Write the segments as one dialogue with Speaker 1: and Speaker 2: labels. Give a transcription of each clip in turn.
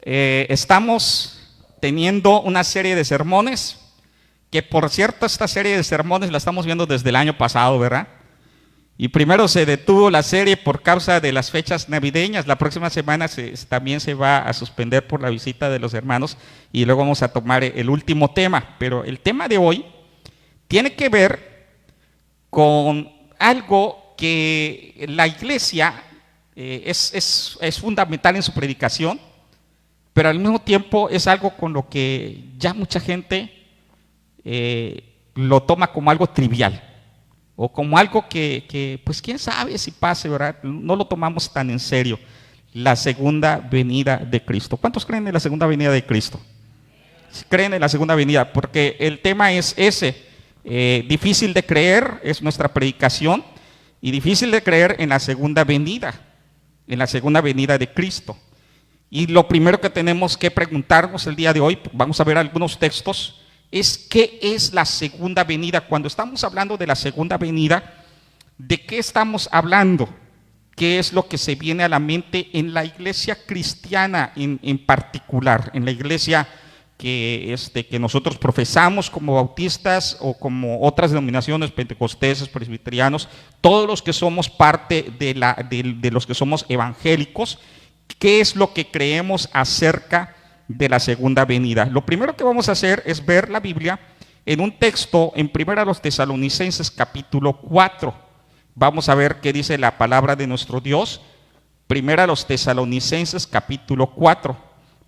Speaker 1: Estamos teniendo una serie de sermones, que por cierto esta serie de sermones la estamos viendo desde el año pasado, ¿verdad? Y primero se detuvo la serie por causa de las fechas navideñas. La próxima semana también se va a suspender por la visita de los hermanos y luego vamos a tomar el último tema. Pero el tema de hoy tiene que ver con algo que la iglesia es fundamental en su predicación, pero al mismo tiempo es algo con lo que ya mucha gente lo toma como algo trivial o como algo que pues quién sabe si pase, ¿verdad? No lo tomamos tan en serio. La segunda venida de Cristo. ¿Cuántos creen en la segunda venida de Cristo? Creen en la segunda venida, porque el tema es ese, difícil de creer, es nuestra predicación, y difícil de creer en la segunda venida de Cristo. Y lo primero que tenemos que preguntarnos el día de hoy, vamos a ver algunos textos, es ¿qué es la segunda venida? Cuando estamos hablando de la segunda venida, ¿de qué estamos hablando? ¿Qué es lo que se viene a la mente en la iglesia cristiana en particular? En la iglesia que nosotros profesamos como bautistas o como otras denominaciones, pentecosteses, presbiterianos, todos los que somos parte de los que somos evangélicos. ¿Qué es lo que creemos acerca de la segunda venida? Lo primero que vamos a hacer es ver la Biblia en un texto en 1 Tesalonicenses capítulo 4. Vamos a ver qué dice la palabra de nuestro Dios. 1 Tesalonicenses capítulo 4.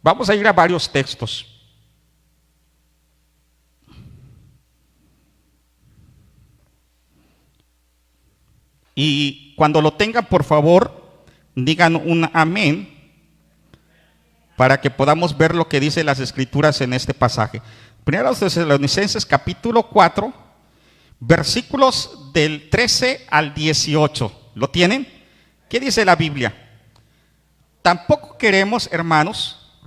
Speaker 1: Vamos a ir a varios textos. Y cuando lo tengan, por favor, digan un amén para que podamos ver lo que dicen las escrituras en este pasaje. 1 Tesalonicenses capítulo 4, versículos del 13 al 18. ¿Lo tienen? ¿Qué dice la Biblia? Tampoco queremos, hermanos,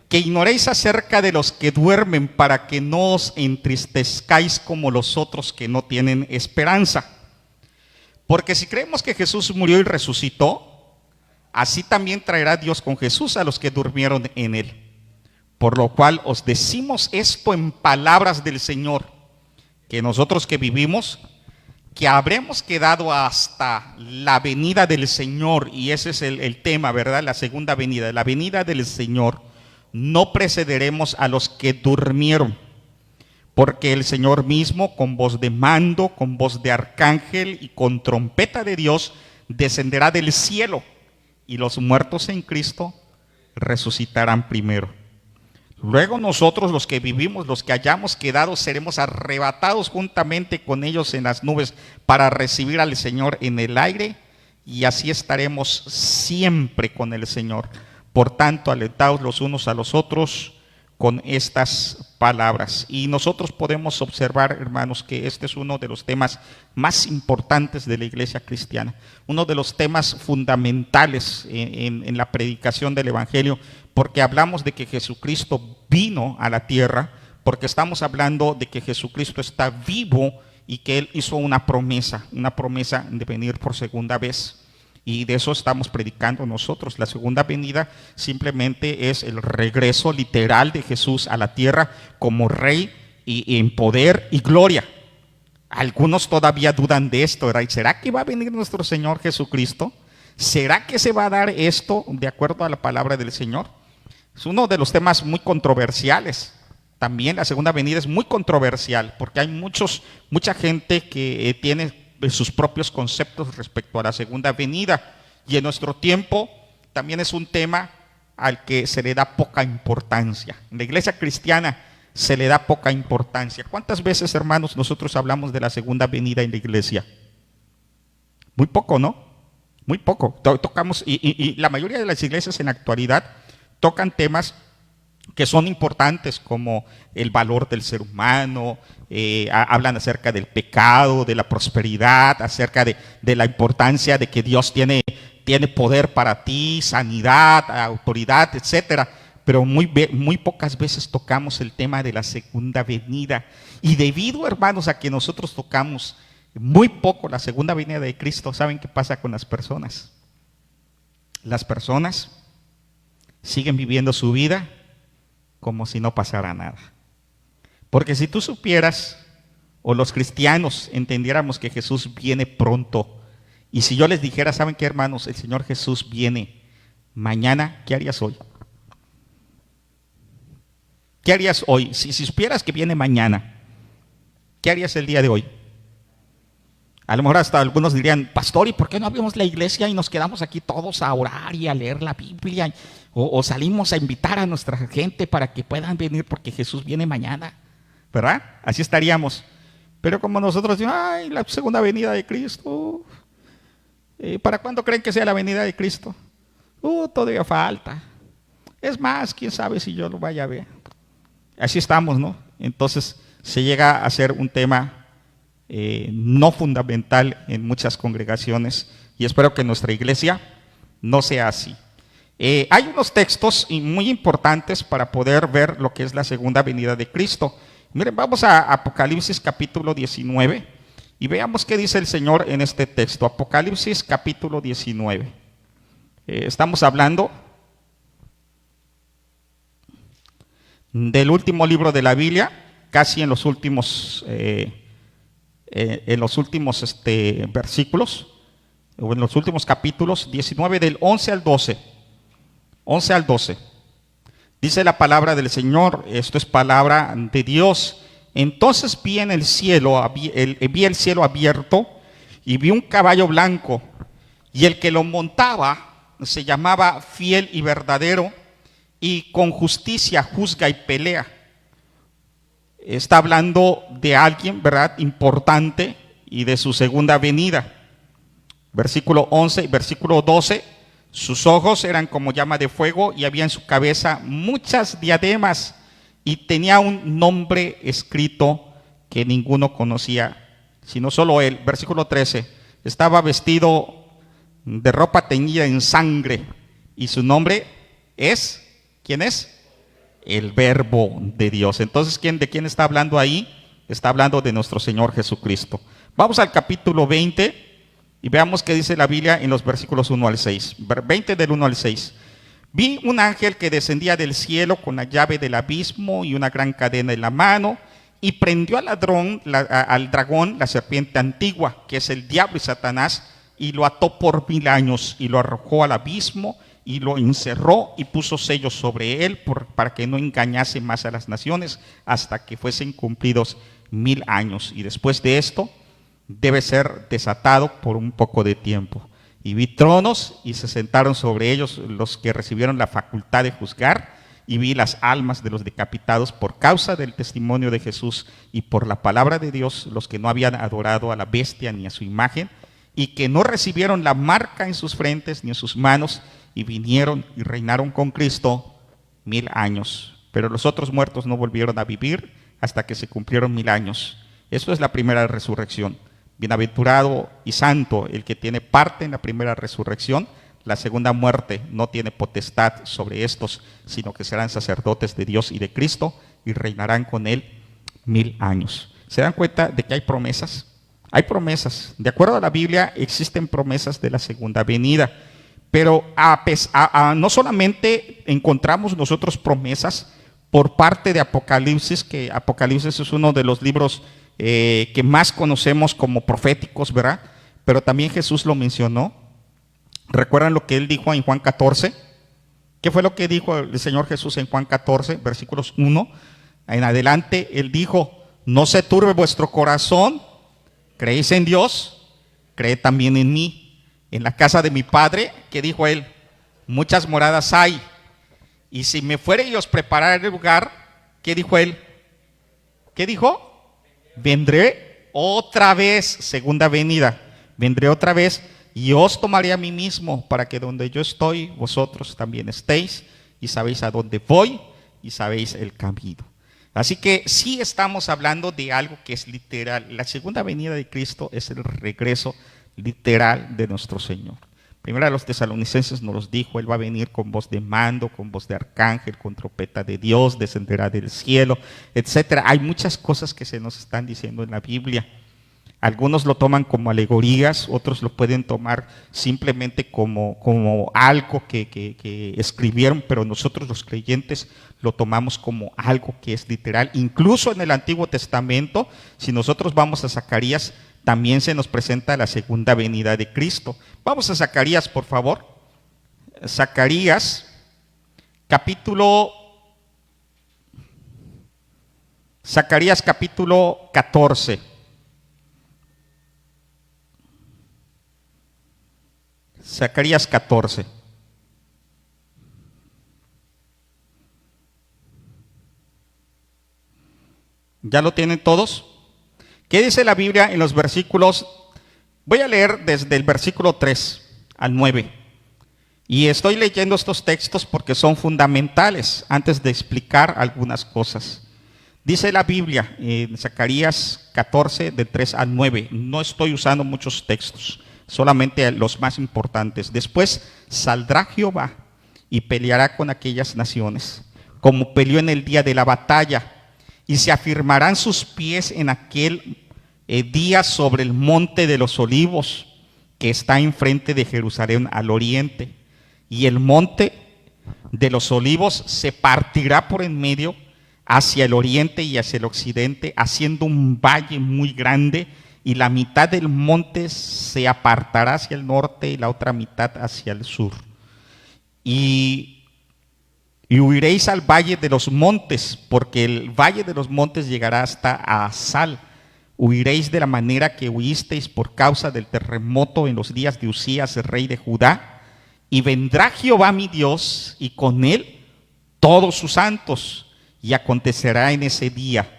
Speaker 1: que ignoréis acerca de los que duermen, para que no os entristezcáis como los otros que no tienen esperanza. Porque si creemos que Jesús murió y resucitó, así también traerá Dios con Jesús a los que durmieron en él. Por lo cual os decimos esto en palabras del Señor, que nosotros que vivimos, que habremos quedado hasta la venida del Señor, y ese es el tema, ¿verdad? La segunda venida, la venida del Señor, no precederemos a los que durmieron. Porque el Señor mismo, con voz de mando, con voz de arcángel y con trompeta de Dios, descenderá del cielo, y los muertos en Cristo resucitarán primero. Luego nosotros, los que vivimos, los que hayamos quedado, seremos arrebatados juntamente con ellos en las nubes para recibir al Señor en el aire, y así estaremos siempre con el Señor. Por tanto, alentaos los unos a los otros con estas palabras. Y nosotros podemos observar, hermanos, que este es uno de los temas más importantes de la iglesia cristiana, uno de los temas fundamentales en la predicación del evangelio, porque hablamos de que Jesucristo vino a la tierra, porque estamos hablando de que Jesucristo está vivo y que Él hizo una promesa de venir por segunda vez. Y de eso estamos predicando nosotros. La segunda venida simplemente es el regreso literal de Jesús a la tierra como rey y en poder y gloria. Algunos todavía dudan de esto, ¿verdad? ¿Será que va a venir nuestro Señor Jesucristo? ¿Será que se va a dar esto de acuerdo a la palabra del Señor? Es uno de los temas muy controversiales. También la segunda venida es muy controversial porque hay mucha gente que tiene sus propios conceptos respecto a la segunda venida, y en nuestro tiempo también es un tema al que se le da poca importancia. En la iglesia cristiana se le da poca importancia. ¿Cuántas veces, hermanos, nosotros hablamos de la segunda venida en la iglesia? Muy poco, ¿no? Muy poco. Tocamos, y la mayoría de las iglesias en la actualidad tocan temas que son importantes, como el valor del ser humano, hablan acerca del pecado, de la prosperidad, acerca de la importancia de que Dios tiene poder para ti, sanidad, autoridad, etcétera. Pero muy pocas veces tocamos el tema de la segunda venida. Y debido, hermanos, a que nosotros tocamos muy poco la segunda venida de Cristo, ¿saben qué pasa con las personas? Las personas siguen viviendo su vida como si no pasara nada. Porque si tú supieras, o los cristianos entendiéramos que Jesús viene pronto, y si yo les dijera, ¿saben qué, hermanos? El Señor Jesús viene mañana, ¿qué harías hoy? ¿Qué harías hoy? Si supieras que viene mañana, ¿qué harías el día de hoy? A lo mejor hasta algunos dirían, pastor, ¿y por qué no abrimos la iglesia y nos quedamos aquí todos a orar y a leer la Biblia? O salimos a invitar a nuestra gente para que puedan venir porque Jesús viene mañana, ¿verdad? Así estaríamos. Pero como nosotros decimos, ay, la segunda venida de Cristo, ¿para cuándo creen que sea la venida de Cristo? Todavía falta. Es más, quién sabe si yo lo vaya a ver. Así estamos, ¿no? Entonces se llega a ser un tema no fundamental en muchas congregaciones, y espero que en nuestra iglesia no sea así. Hay unos textos muy importantes para poder ver lo que es la segunda venida de Cristo. Miren, vamos a Apocalipsis capítulo 19 y veamos qué dice el Señor en este texto. Apocalipsis capítulo 19. Estamos hablando del último libro de la Biblia, casi en los últimos versículos, o en los últimos capítulos, 19 del 11 al 12. 11 al 12. Dice la palabra del Señor, esto es palabra de Dios. Entonces vi el cielo abierto y vi un caballo blanco, y el que lo montaba se llamaba Fiel y Verdadero, y con justicia juzga y pelea. Está hablando de alguien, ¿verdad?, importante, y de su segunda venida. Versículo 11 y versículo 12. Sus ojos eran como llama de fuego, y había en su cabeza muchas diademas, y tenía un nombre escrito que ninguno conocía, sino solo él. Versículo 13. Estaba vestido de ropa teñida en sangre, y su nombre es, ¿quién es? El Verbo de Dios. Entonces, ¿de quién está hablando ahí? Está hablando de nuestro Señor Jesucristo. Vamos al capítulo 20 y veamos qué dice la Biblia en los versículos 1 al 6. 20 del 1 al 6. Vi un ángel que descendía del cielo con la llave del abismo y una gran cadena en la mano, y prendió al dragón, la serpiente antigua, que es el diablo y Satanás, y lo ató por 1000 años, y lo arrojó al abismo, y lo encerró, y puso sellos sobre él para que no engañase más a las naciones hasta que fuesen cumplidos 1000 años. Y después de esto debe ser desatado por un poco de tiempo. Y vi tronos, y se sentaron sobre ellos los que recibieron la facultad de juzgar, y vi las almas de los decapitados por causa del testimonio de Jesús y por la palabra de Dios, los que no habían adorado a la bestia ni a su imagen, y que no recibieron la marca en sus frentes ni en sus manos, y vinieron y reinaron con Cristo 1000 años. Pero los otros muertos no volvieron a vivir hasta que se cumplieron 1000 años. Esto es la primera resurrección. Bienaventurado y santo el que tiene parte en la primera resurrección. La segunda muerte no tiene potestad sobre estos, sino que serán sacerdotes de Dios y de Cristo, y reinarán con él 1000 años. ¿Se dan cuenta de que hay promesas? Hay promesas. De acuerdo a la Biblia, existen promesas de la segunda venida. Pero no solamente encontramos nosotros promesas por parte de Apocalipsis, que Apocalipsis es uno de los libros que más conocemos como proféticos, ¿verdad? Pero también Jesús lo mencionó. ¿Recuerdan lo que él dijo en Juan 14? ¿Qué fue lo que dijo el Señor Jesús en Juan 14, versículos 1 en adelante? Él dijo, no se turbe vuestro corazón, creéis en Dios, creed también en mí. En la casa de mi Padre, ¿qué dijo él? Muchas moradas hay. Y si me fuere y os prepararé el lugar, ¿qué dijo él? ¿Qué dijo? Vendré otra vez, segunda venida. Vendré otra vez y os tomaré a mí mismo, para que donde yo estoy, vosotros también estéis, y sabéis a dónde voy, y sabéis el camino. Así que sí estamos hablando de algo que es literal. La segunda venida de Cristo es el regreso literal de nuestro Señor. Primero a los tesalonicenses nos los dijo, él va a venir con voz de mando, con voz de arcángel, con trompeta de Dios, descenderá del cielo, etcétera. Hay muchas cosas que se nos están diciendo en la Biblia. Algunos lo toman como alegorías, otros lo pueden tomar simplemente como algo que escribieron, pero nosotros los creyentes lo tomamos como algo que es literal. Incluso en el Antiguo Testamento, si nosotros vamos a Zacarías, también se nos presenta la segunda venida de Cristo. Vamos a Zacarías, por favor. Zacarías, capítulo 14. Zacarías 14. ¿Ya lo tienen todos? ¿Qué dice la Biblia en los versículos? Voy a leer desde el versículo 3 al 9. Y estoy leyendo estos textos porque son fundamentales antes de explicar algunas cosas. Dice la Biblia en Zacarías 14, de 3 al 9. No estoy usando muchos textos, solamente los más importantes. Después saldrá Jehová y peleará con aquellas naciones, como peleó en el día de la batalla, y se afirmarán sus pies en aquel día sobre el monte de los olivos, que está enfrente de Jerusalén al oriente. Y el monte de los olivos se partirá por en medio hacia el oriente y hacia el occidente, haciendo un valle muy grande, y la mitad del monte se apartará hacia el norte y la otra mitad hacia el sur. Y huiréis al valle de los montes, porque el valle de los montes llegará hasta Asal. Huiréis de la manera que huisteis por causa del terremoto en los días de Usías, el rey de Judá. Y vendrá Jehová mi Dios, y con él todos sus santos. Y acontecerá en ese día,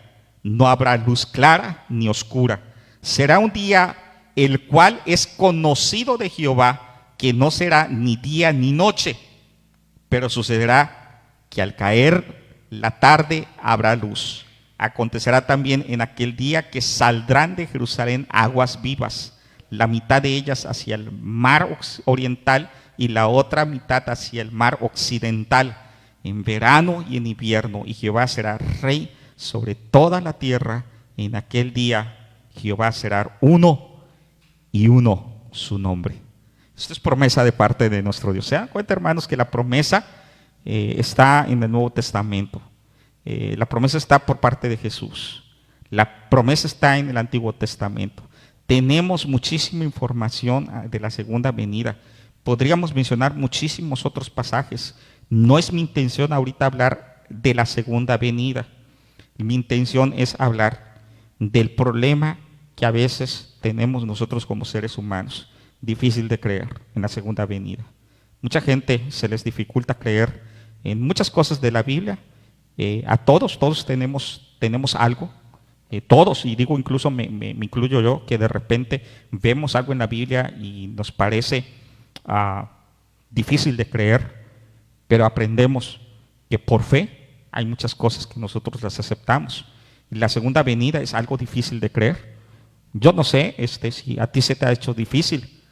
Speaker 1: no habrá luz clara ni oscura. Será un día el cual es conocido de Jehová, que no será ni día ni noche. Pero sucederá que al caer la tarde habrá luz. Acontecerá también en aquel día que saldrán de Jerusalén aguas vivas, la mitad de ellas hacia el mar oriental y la otra mitad hacia el mar occidental, en verano y en invierno, y Jehová será rey sobre toda la tierra. En aquel día Jehová será uno, y uno su nombre. Esto es promesa de parte de nuestro Dios. ¿Se dan cuenta, hermanos, que la promesa está en el Nuevo Testamento? La promesa está por parte de Jesús. La promesa está en el Antiguo Testamento. Tenemos muchísima información de la segunda venida. Podríamos mencionar muchísimos otros pasajes. No es mi intención ahorita hablar de la segunda venida. Mi intención es hablar del problema que a veces tenemos nosotros como seres humanos. Difícil de creer en la segunda venida. Mucha gente se les dificulta creer en muchas cosas de la Biblia. A todos tenemos algo. Todos, y digo incluso me incluyo yo, que de repente vemos algo en la Biblia y nos parece difícil de creer, pero aprendemos que por fe hay muchas cosas que nosotros las aceptamos. Y la segunda venida es algo difícil de creer. Yo no sé si a ti se te ha hecho difícil,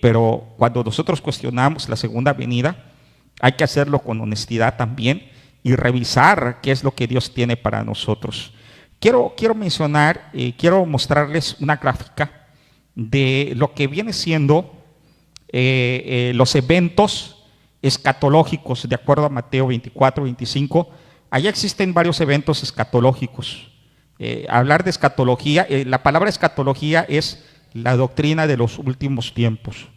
Speaker 1: pero cuando nosotros cuestionamos la segunda venida, hay que hacerlo con honestidad también y revisar qué es lo que Dios tiene para nosotros. Quiero mencionar, quiero mostrarles una gráfica de lo que viene siendo los eventos escatológicos, de acuerdo a Mateo 24, 25. Allá existen varios eventos escatológicos. Hablar de escatología, la palabra escatología es la doctrina de los últimos tiempos.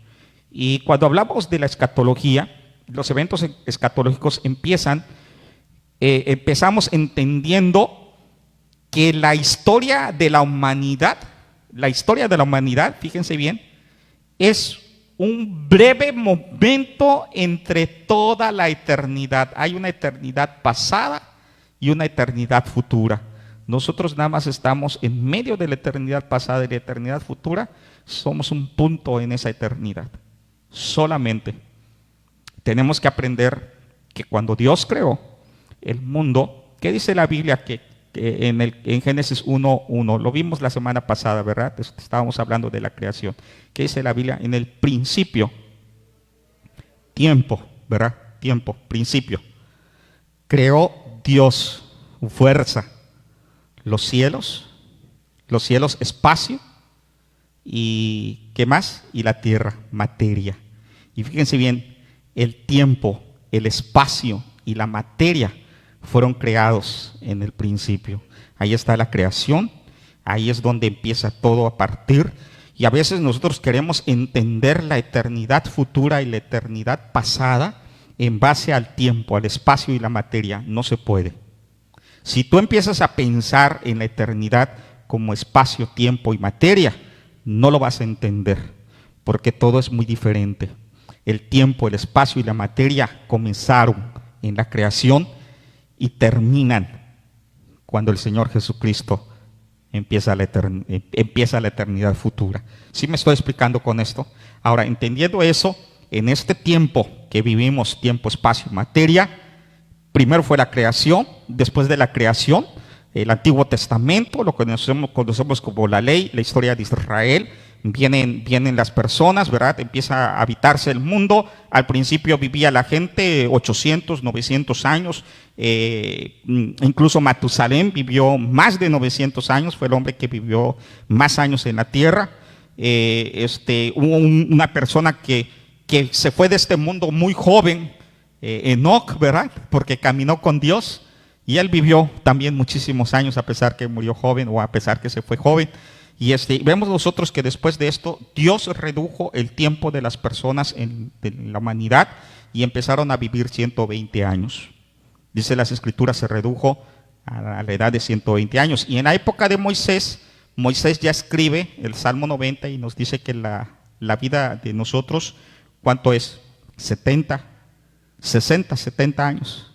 Speaker 1: Y cuando hablamos de la escatología, los eventos escatológicos empezamos entendiendo que la historia de la humanidad, fíjense bien, es un breve momento entre toda la eternidad. Hay una eternidad pasada y una eternidad futura. Nosotros nada más estamos en medio de la eternidad pasada y la eternidad futura. Somos un punto en esa eternidad. Solamente tenemos que aprender que cuando Dios creó el mundo, ¿qué dice la Biblia? Que en Génesis 1:1, lo vimos la semana pasada, ¿verdad? Estábamos hablando de la creación. ¿Qué dice la Biblia? En el principio, tiempo, ¿verdad? Tiempo, principio. Creó Dios, fuerza, los cielos, espacio y ¿qué más? Y la tierra, materia. Y fíjense bien, el tiempo, el espacio y la materia fueron creados en el principio. Ahí está la creación, ahí es donde empieza todo a partir. Y a veces nosotros queremos entender la eternidad futura y la eternidad pasada en base al tiempo, al espacio y la materia. No se puede. Si tú empiezas a pensar en la eternidad como espacio, tiempo y materia, no lo vas a entender, porque todo es muy diferente. El tiempo, el espacio y la materia comenzaron en la creación y terminan cuando el Señor Jesucristo empieza la eternidad futura. ¿Sí me estoy explicando con esto? Ahora, entendiendo eso, en este tiempo que vivimos, tiempo, espacio y materia, primero fue la creación, después de la creación, el Antiguo Testamento, lo que conocemos como la ley, la historia de Israel, vienen las personas, ¿verdad? Empieza a habitarse el mundo. Al principio vivía la gente 800, 900 años, incluso Matusalén vivió más de 900 años, fue el hombre que vivió más años en la tierra. Hubo una persona que se fue de este mundo muy joven, Enoc, ¿verdad? Porque caminó con Dios y él vivió también muchísimos años a pesar que murió joven o a pesar que se fue joven. Y vemos nosotros que después de esto Dios redujo el tiempo de las personas de la humanidad y empezaron a vivir 120 años. Dice las Escrituras, se redujo a la edad de 120 años. Y en la época de Moisés, Moisés ya escribe el Salmo 90 y nos dice que la vida de nosotros, ¿cuánto es? 60, 60, 70 años.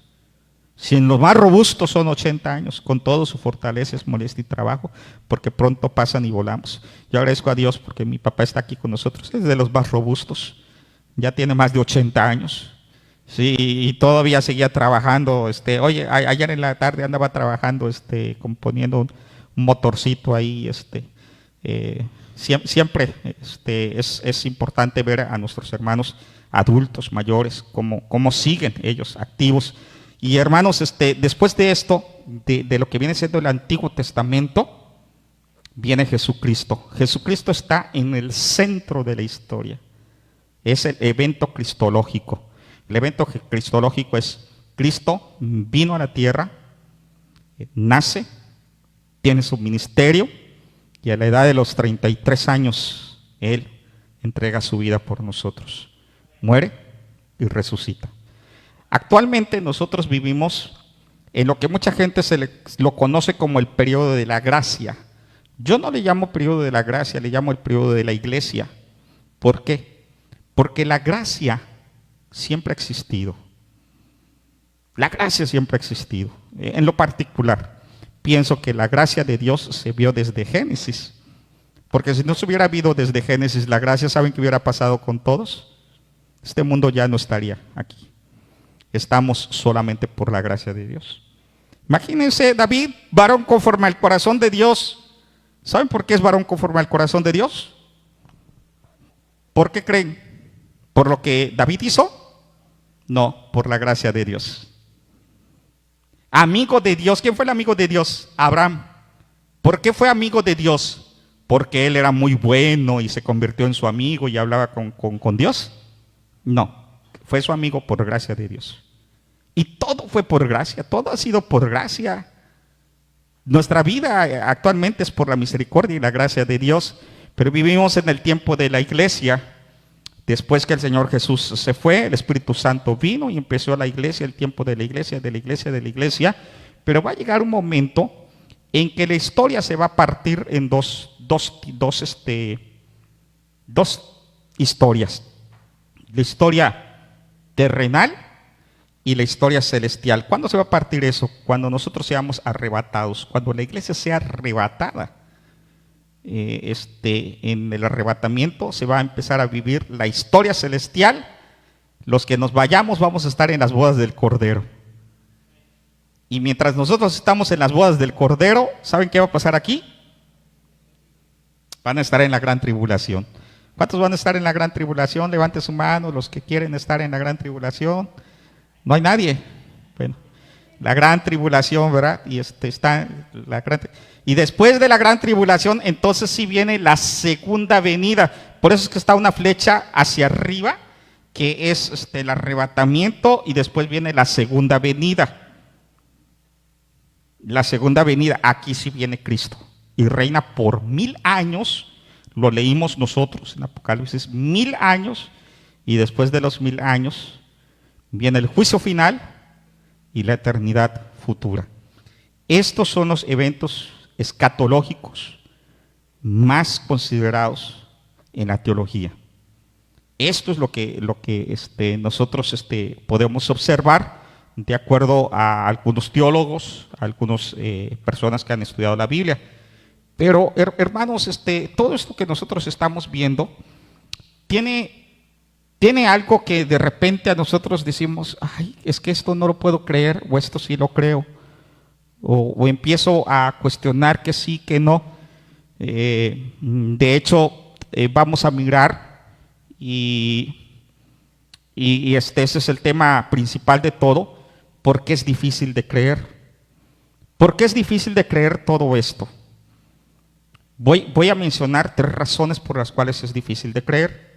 Speaker 1: Si en los más robustos son 80 años, con todo su fortaleza, molestia y trabajo, porque pronto pasan y volamos. Yo agradezco a Dios porque mi papá está aquí con nosotros, es de los más robustos, ya tiene más de 80 años, sí, y todavía seguía trabajando. Oye, ayer en la tarde andaba trabajando, componiendo un motorcito ahí, siempre es importante ver a nuestros hermanos adultos, mayores, cómo siguen ellos activos. Y hermanos, después de esto, de lo que viene siendo el Antiguo Testamento, viene Jesucristo. Jesucristo está en el centro de la historia. Es el evento cristológico. El evento cristológico es: Cristo vino a la tierra, nace, tiene su ministerio y a la edad de los 33 años, Él entrega su vida por nosotros. Muere y resucita. Actualmente nosotros vivimos en lo que mucha gente lo conoce como el periodo de la gracia. Yo no le llamo periodo de la gracia, le llamo el periodo de la iglesia. ¿Por qué? Porque la gracia siempre ha existido. La gracia siempre ha existido. En lo particular, pienso que la gracia de Dios se vio desde Génesis. Porque si no se hubiera habido desde Génesis la gracia, ¿saben qué hubiera pasado con todos? Este mundo ya no estaría aquí. Estamos solamente por la gracia de Dios. Imagínense, David, varón conforme al corazón de Dios. ¿Saben por qué es varón conforme al corazón de Dios? ¿Por qué creen? ¿Por lo que David hizo? No, por la gracia de Dios. Amigo de Dios. ¿Quién fue el amigo de Dios? Abraham. ¿Por qué fue amigo de Dios? ¿Porque él era muy bueno y se convirtió en su amigo y hablaba con Dios? No, fue su amigo por gracia de Dios. Y todo fue por gracia, todo ha sido por gracia. Nuestra vida actualmente es por la misericordia y la gracia de Dios, pero vivimos en el tiempo de la iglesia. Después que el Señor Jesús se fue, el Espíritu Santo vino y empezó la iglesia, el tiempo de la iglesia, de la iglesia, de la iglesia. Pero va a llegar un momento en que la historia se va a partir en dos historias. La historia terrenal y la historia celestial. ¿Cuándo se va a partir eso? Cuando nosotros seamos arrebatados, cuando la iglesia sea arrebatada. En el arrebatamiento se va a empezar a vivir la historia celestial. Los que nos vayamos vamos a estar en las bodas del Cordero. Y mientras nosotros estamos en las bodas del Cordero, ¿saben qué va a pasar aquí? Van a estar en la gran tribulación. ¿Cuántos van a estar en la gran tribulación? Levante su mano los que quieren estar en la gran tribulación. No hay nadie. Bueno, La gran tribulación, ¿verdad? Y y después de la gran tribulación, entonces sí viene la segunda venida. Por eso es que está una flecha hacia arriba, que es el arrebatamiento, y después viene la segunda venida. La segunda venida, aquí sí viene Cristo y reina por 1000 años. Lo leímos nosotros en Apocalipsis, 1000 años, y después de los 1000 años viene el juicio final y la eternidad futura. Estos son los eventos escatológicos más considerados en la teología. Esto es lo que nosotros podemos observar de acuerdo a algunos teólogos, a algunas personas que han estudiado la Biblia. Pero, hermanos, todo esto que nosotros estamos viendo tiene algo que de repente a nosotros decimos, ay, es que esto no lo puedo creer, o esto sí lo creo, o empiezo a cuestionar que sí, que no. De hecho, vamos a mirar, y ese es el tema principal de todo, ¿por qué es difícil de creer? ¿Por qué es difícil de creer todo esto? Voy a mencionar 3 razones por las cuales es difícil de creer.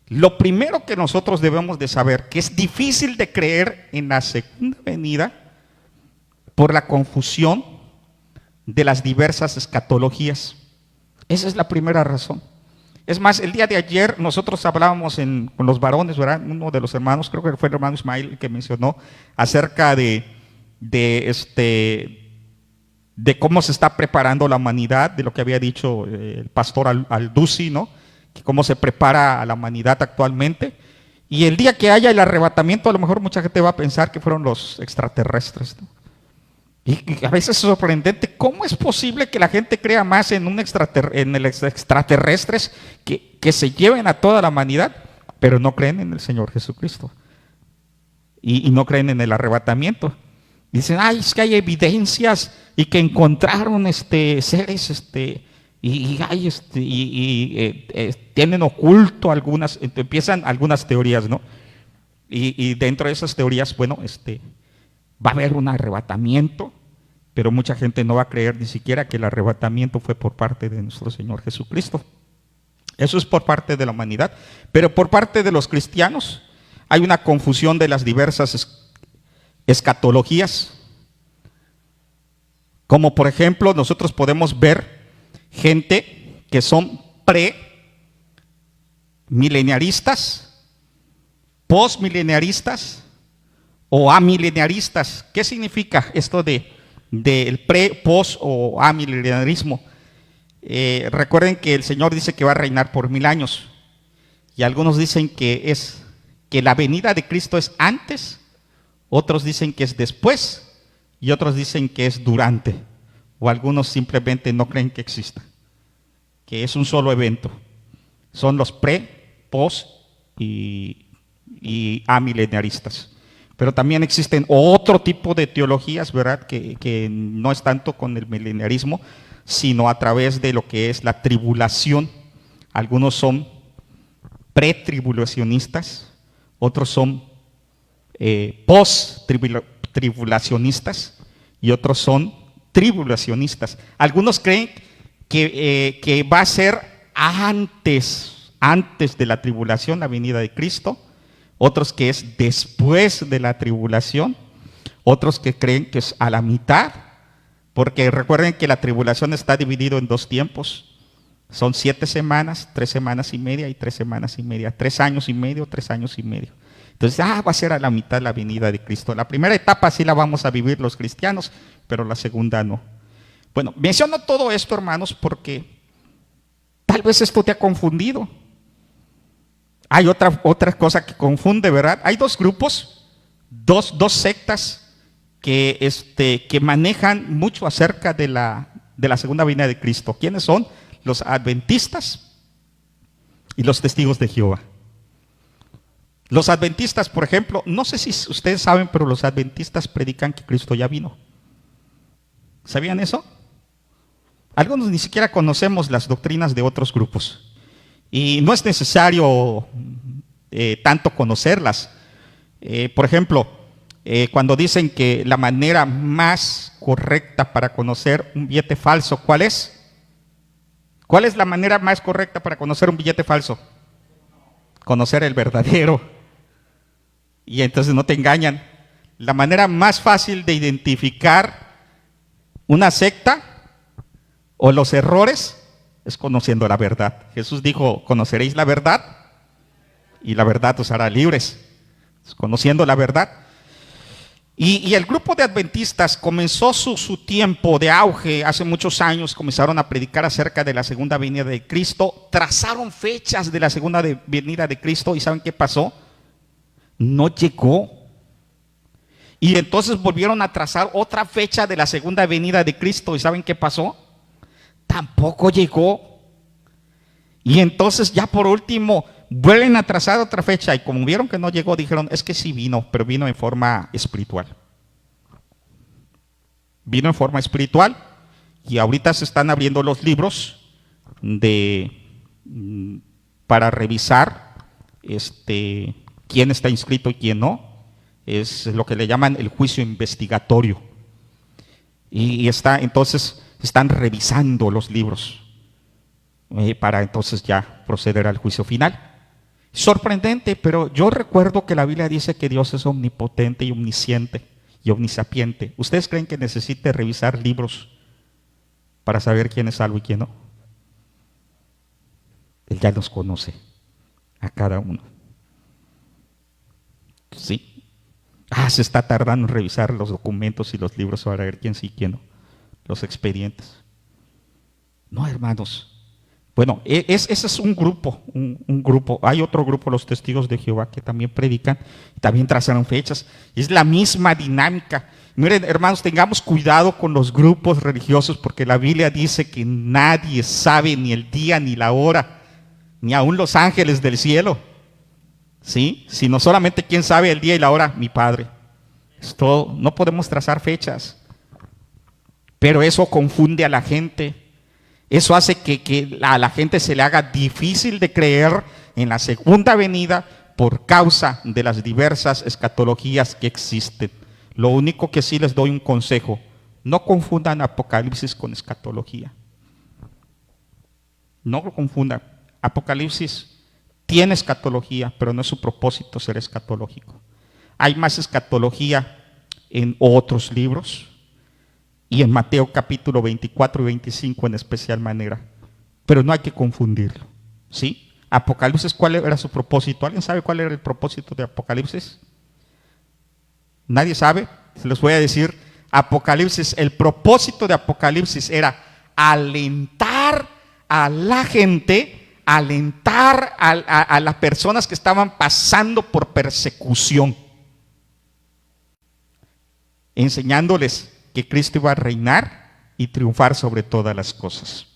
Speaker 1: Lo primero que nosotros debemos de saber, que es difícil de creer en la segunda venida por la confusión de las diversas escatologías. Esa es la primera razón. Es más, el día de ayer nosotros hablábamos con los varones, ¿verdad? Uno de los hermanos, creo que fue el hermano Ismael el que mencionó acerca de cómo se está preparando la humanidad, de lo que había dicho el pastor Aldusi, ¿no? Que cómo se prepara a la humanidad actualmente. Y el día que haya el arrebatamiento, a lo mejor mucha gente va a pensar que fueron los extraterrestres, ¿no? Y a veces es sorprendente cómo es posible que la gente crea más en los extraterrestres que se lleven a toda la humanidad, pero no creen en el Señor Jesucristo. Y no creen en el arrebatamiento. Dicen, ay, es que hay evidencias y que encontraron seres tienen oculto algunas, empiezan algunas teorías, ¿no? Y dentro de esas teorías, bueno, va a haber un arrebatamiento, pero mucha gente no va a creer ni siquiera que el arrebatamiento fue por parte de nuestro Señor Jesucristo. Eso es por parte de la humanidad, pero por parte de los cristianos hay una confusión de las diversas escatologías. Como por ejemplo, nosotros podemos ver gente que son pre-mileniaristas, post-mileniaristas o amileniaristas. ¿Qué significa esto del pre, post o amileniarismo? Recuerden que el Señor dice que va a reinar por 1000 años, y algunos dicen que la venida de Cristo es antes, otros dicen que es después, y otros dicen que es durante, o algunos simplemente no creen que exista, que es un solo evento. Son los pre, post y amileniaristas. Pero también existen otro tipo de teologías, ¿verdad? Que no es tanto con el mileniarismo, sino a través de lo que es la tribulación. Algunos son pretribulacionistas, otros son post-tribulacionistas y otros son tribulacionistas. Algunos creen que va a ser antes de la tribulación, la venida de Cristo. Otros que es después de la tribulación, otros que creen que es a la mitad, porque recuerden que la tribulación está dividida en 2 tiempos. Son 7 semanas, 3 semanas y media y 3 semanas y media, 3 años y medio, 3 años y medio. Entonces, va a ser a la mitad la venida de Cristo. La primera etapa sí la vamos a vivir los cristianos, pero la segunda no. Bueno, menciono todo esto, hermanos, porque tal vez esto te ha confundido. Hay otra cosa que confunde, ¿verdad? Hay 2 grupos, dos sectas que manejan mucho acerca de la segunda venida de Cristo. ¿Quiénes son? Los adventistas y los testigos de Jehová. Los adventistas, por ejemplo, no sé si ustedes saben, pero los adventistas predican que Cristo ya vino. ¿Sabían eso? Algunos ni siquiera conocemos las doctrinas de otros grupos. Y no es necesario tanto conocerlas. Por ejemplo, cuando dicen que la manera más correcta para conocer un billete falso, ¿cuál es? ¿Cuál es la manera más correcta para conocer un billete falso? Conocer el verdadero. Y entonces no te engañan. La manera más fácil de identificar una secta o los errores es conociendo la verdad. Jesús dijo, conoceréis la verdad y la verdad os hará libres. Conociendo la verdad. Y el grupo de adventistas comenzó su tiempo de auge hace muchos años. Comenzaron a predicar acerca de la segunda venida de Cristo. Trazaron fechas de la segunda venida de Cristo. ¿Y saben qué pasó? No llegó. Y entonces volvieron a trazar otra fecha de la segunda venida de Cristo. ¿Y saben qué pasó? Tampoco llegó. Y entonces ya por último vuelven a trazar otra fecha. Y como vieron que no llegó, dijeron, es que sí vino, pero vino en forma espiritual. Vino en forma espiritual. Y ahorita se están abriendo los libros para revisar quién está inscrito y quién no. Es lo que le llaman el juicio investigatorio. Y entonces están revisando los libros para entonces ya proceder al juicio final. Sorprendente, pero yo recuerdo que la Biblia dice que Dios es omnipotente y omnisciente y omnisapiente. ¿Ustedes creen que necesite revisar libros para saber quién es salvo y quién no? Él ya los conoce a cada uno. ¿Sí? Se está tardando en revisar los documentos y los libros para ver quién sí y quién no. Los expedientes. No, hermanos. Bueno, ese es un grupo, un grupo. Hay otro grupo, los testigos de Jehová, que también predican, también trazaron fechas. Es la misma dinámica. Miren, hermanos, tengamos cuidado con los grupos religiosos, porque la Biblia dice que nadie sabe ni el día ni la hora, ni aun los ángeles del cielo. ¿Sí? Sino solamente quien sabe el día y la hora, mi Padre. Esto, no podemos trazar fechas. Pero eso confunde a la gente. Eso hace que a la gente se le haga difícil de creer en la segunda venida por causa de las diversas escatologías que existen. Lo único que sí les doy un consejo: no confundan Apocalipsis con escatología. No lo confundan. Apocalipsis tiene escatología, pero no es su propósito ser escatológico. Hay más escatología en otros libros y en Mateo capítulo 24 y 25 en especial manera, pero no hay que confundirlo. ¿Sí? Apocalipsis, ¿cuál era su propósito? ¿Alguien sabe cuál era el propósito de Apocalipsis? ¿Nadie sabe? Se los voy a decir. Apocalipsis, el propósito de Apocalipsis era alentar a la gente, alentar a las personas que estaban pasando por persecución, enseñándoles que Cristo iba a reinar y triunfar sobre todas las cosas.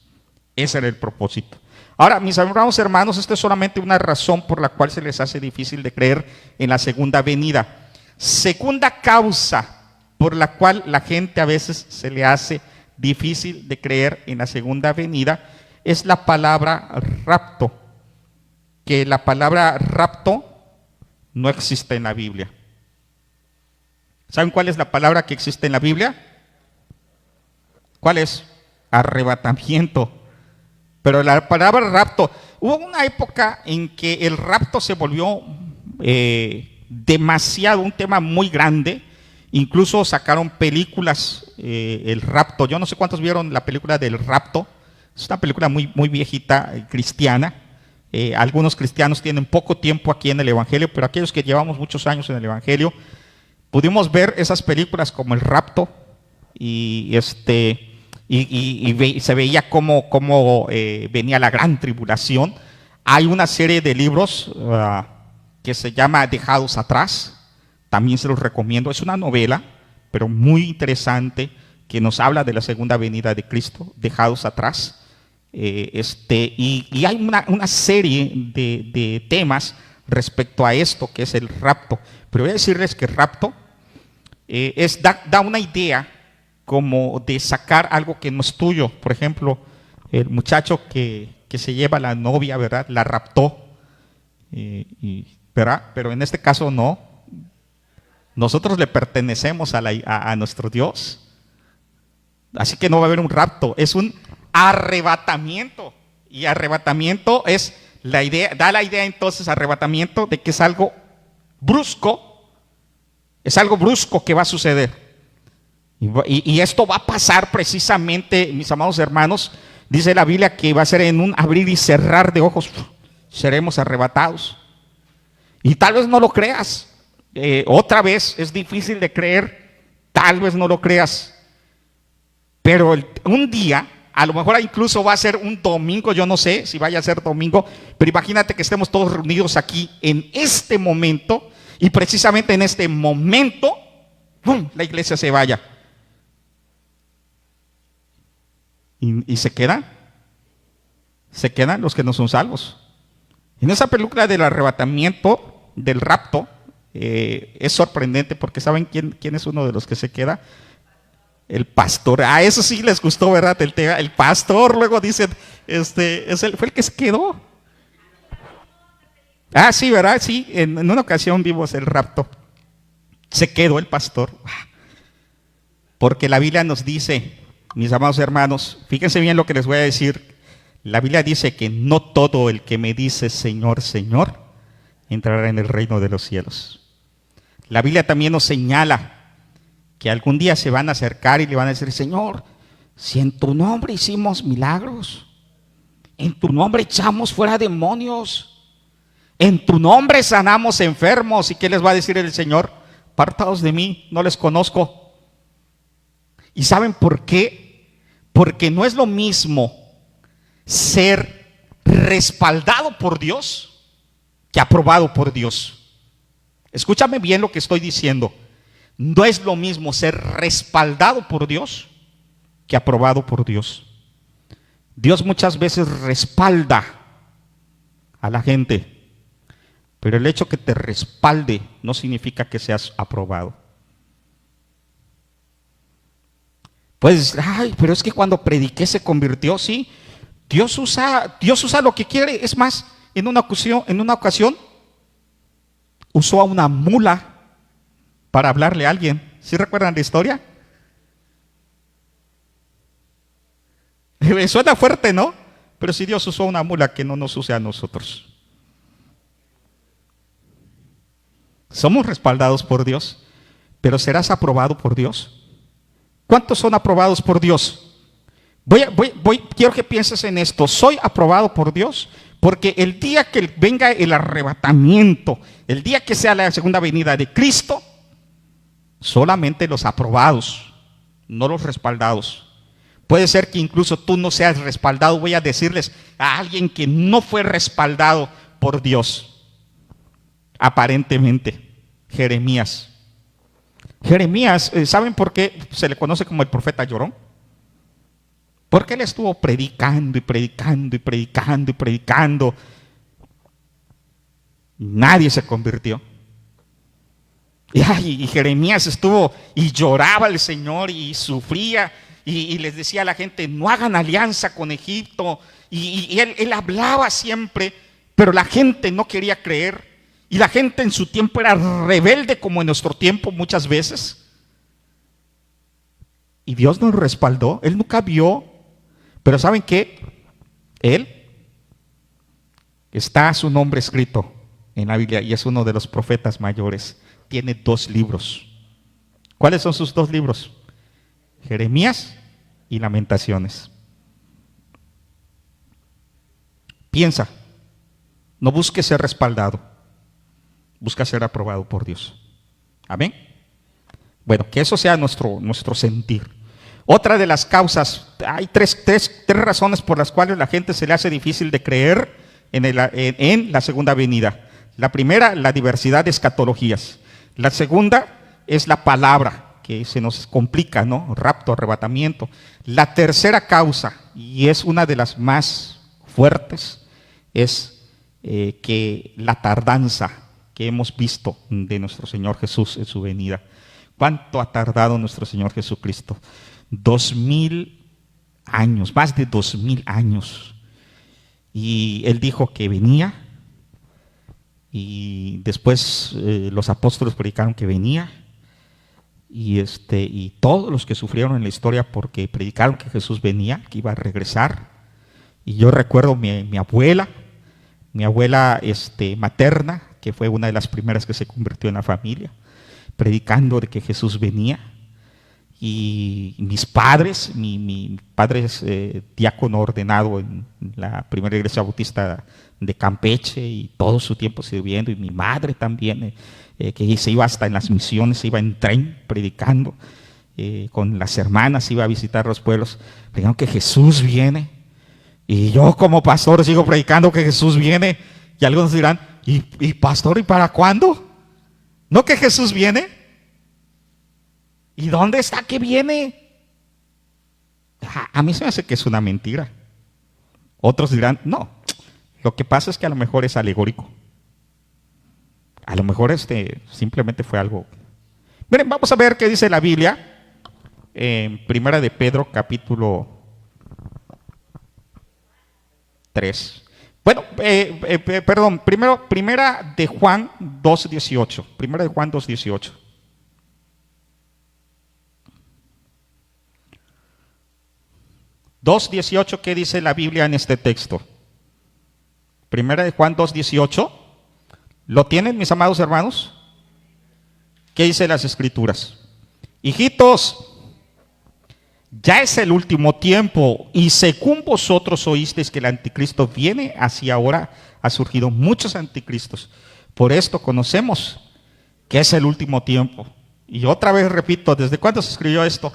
Speaker 1: Ese era el propósito. Ahora, mis amados hermanos, esta es solamente una razón por la cual se les hace difícil de creer en la segunda venida. Segunda causa por la cual la gente a veces se le hace difícil de creer en la segunda venida es la palabra rapto. Que la palabra rapto no existe en la Biblia. ¿Saben cuál es la palabra que existe en la Biblia? ¿Cuál es? Arrebatamiento. Pero la palabra rapto, hubo una época en que el rapto se volvió demasiado, un tema muy grande. Incluso sacaron películas, el rapto. Yo no sé cuántos vieron la película del rapto. Es una película muy, muy viejita, cristiana. Algunos cristianos tienen poco tiempo aquí en el Evangelio, pero aquellos que llevamos muchos años en el Evangelio, pudimos ver esas películas como el rapto y se veía cómo venía la gran tribulación. Hay una serie de libros que se llama Dejados Atrás, también se los recomiendo. Es una novela, pero muy interesante, que nos habla de la segunda venida de Cristo, Dejados Atrás. Y hay una serie de temas respecto a esto, que es el rapto. Pero voy a decirles que el rapto da una idea como de sacar algo que no es tuyo. Por ejemplo, el muchacho que se lleva a la novia, ¿verdad? La raptó, ¿verdad? Pero en este caso no Nosotros le pertenecemos a nuestro Dios. Así que no va a haber un rapto, es un arrebatamiento. Y arrebatamiento es la idea, da la idea entonces, arrebatamiento, de que es algo brusco que va a suceder. Y esto va a pasar precisamente, mis amados hermanos, dice la Biblia que va a ser en un abrir y cerrar de ojos, seremos arrebatados. Y tal vez no lo creas, otra vez es difícil de creer, tal vez no lo creas, pero un día, a lo mejor incluso va a ser un domingo, yo no sé si vaya a ser domingo, pero imagínate que estemos todos reunidos aquí en este momento, y precisamente en este momento, ¡pum!, la iglesia se vaya. Y se quedan los que no son salvos. En esa película del arrebatamiento, del rapto, es sorprendente porque ¿saben quién es uno de los que se queda? El pastor. Eso sí les gustó, ¿verdad? El pastor, luego dicen, fue el que se quedó. Sí, ¿verdad? Sí, en una ocasión vimos el rapto. Se quedó el pastor. Porque la Biblia nos dice, mis amados hermanos, fíjense bien lo que les voy a decir. La Biblia dice que no todo el que me dice Señor, Señor, entrará en el reino de los cielos. La Biblia también nos señala que algún día se van a acercar y le van a decir, Señor, si en tu nombre hicimos milagros, en tu nombre echamos fuera demonios, en tu nombre sanamos enfermos. ¿Y qué les va a decir el Señor? Apartaos de mí, no les conozco. ¿Y saben por qué? Porque no es lo mismo ser respaldado por Dios que aprobado por Dios. Escúchame bien lo que estoy diciendo. No es lo mismo ser respaldado por Dios que aprobado por Dios. Dios muchas veces respalda a la gente, pero el hecho que te respalde no significa que seas aprobado. Puedes decir, pero es que cuando prediqué se convirtió. Sí, Dios usa lo que quiere. Es más, en una ocasión usó a una mula para hablarle a alguien. ¿Sí recuerdan la historia? Suena fuerte, ¿no? Pero si Dios usó a una mula, que no nos use a nosotros. Somos respaldados por Dios, pero ¿serás aprobado por Dios? ¿Cuántos son aprobados por Dios? Quiero que pienses en esto. ¿Soy aprobado por Dios? Porque el día que venga el arrebatamiento, el día que sea la segunda venida de Cristo, solamente los aprobados, no los respaldados. Puede ser que incluso tú no seas respaldado. Voy a decirles a alguien que no fue respaldado por Dios, aparentemente, Jeremías. Jeremías, ¿saben por qué se le conoce como el profeta llorón? Porque él estuvo predicando y predicando y predicando y predicando. Nadie se convirtió. Y Jeremías estuvo y lloraba al Señor y sufría y les decía a la gente, no hagan alianza con Egipto. Y él hablaba siempre, pero la gente no quería creer. Y la gente en su tiempo era rebelde como en nuestro tiempo muchas veces. Y Dios nos respaldó. Él nunca vio. Pero ¿saben qué? Él está su nombre escrito en la Biblia y es uno de los profetas mayores. Tiene 2 libros. ¿Cuáles son sus 2 libros? Jeremías y Lamentaciones. Piensa, no busques ser respaldado, busca ser aprobado por Dios. Amén. Bueno, que eso sea nuestro sentir. Otra de las causas, hay tres razones por las cuales la gente se le hace difícil de creer en la segunda venida. La primera, la diversidad de escatologías. La segunda es la palabra, que se nos complica, ¿no? Rapto, arrebatamiento. La tercera causa, y es una de las más fuertes, es que la tardanza que hemos visto de nuestro Señor Jesús en su venida. ¿Cuánto ha tardado nuestro Señor Jesucristo? 2000 años, más de 2000 años. Y Él dijo que venía, y después los apóstoles predicaron que venía, y todos los que sufrieron en la historia porque predicaron que Jesús venía, que iba a regresar. Y yo recuerdo mi abuela materna, que fue una de las primeras que se convirtió en la familia, predicando de que Jesús venía. Y mis padres, mi padre es diácono ordenado en la primera iglesia bautista de Campeche y todo su tiempo sirviendo, y mi madre también, que se iba hasta en las misiones, se iba en tren predicando, con las hermanas iba a visitar los pueblos, predicando que Jesús viene. Y yo como pastor sigo predicando que Jesús viene, y algunos dirán, ¿y pastor, y para cuándo? ¿No que Jesús viene? ¿Y dónde está que viene? A mí se me hace que es una mentira. Otros dirán, no, lo que pasa es que a lo mejor es alegórico. A lo mejor simplemente fue algo. Miren, vamos a ver qué dice la Biblia en Primera de Pedro, capítulo 3. Bueno, perdón, Primera de Juan 2:18. Primera de Juan 2:18. 2:18, ¿qué dice la Biblia en este texto? Primera de Juan 2:18. ¿Lo tienen, mis amados hermanos? ¿Qué dice las Escrituras? Hijitos, ya es el último tiempo, y según vosotros oísteis que el anticristo viene, así ahora ha surgido muchos anticristos. Por esto conocemos que es el último tiempo. Y otra vez repito, ¿desde cuándo se escribió esto?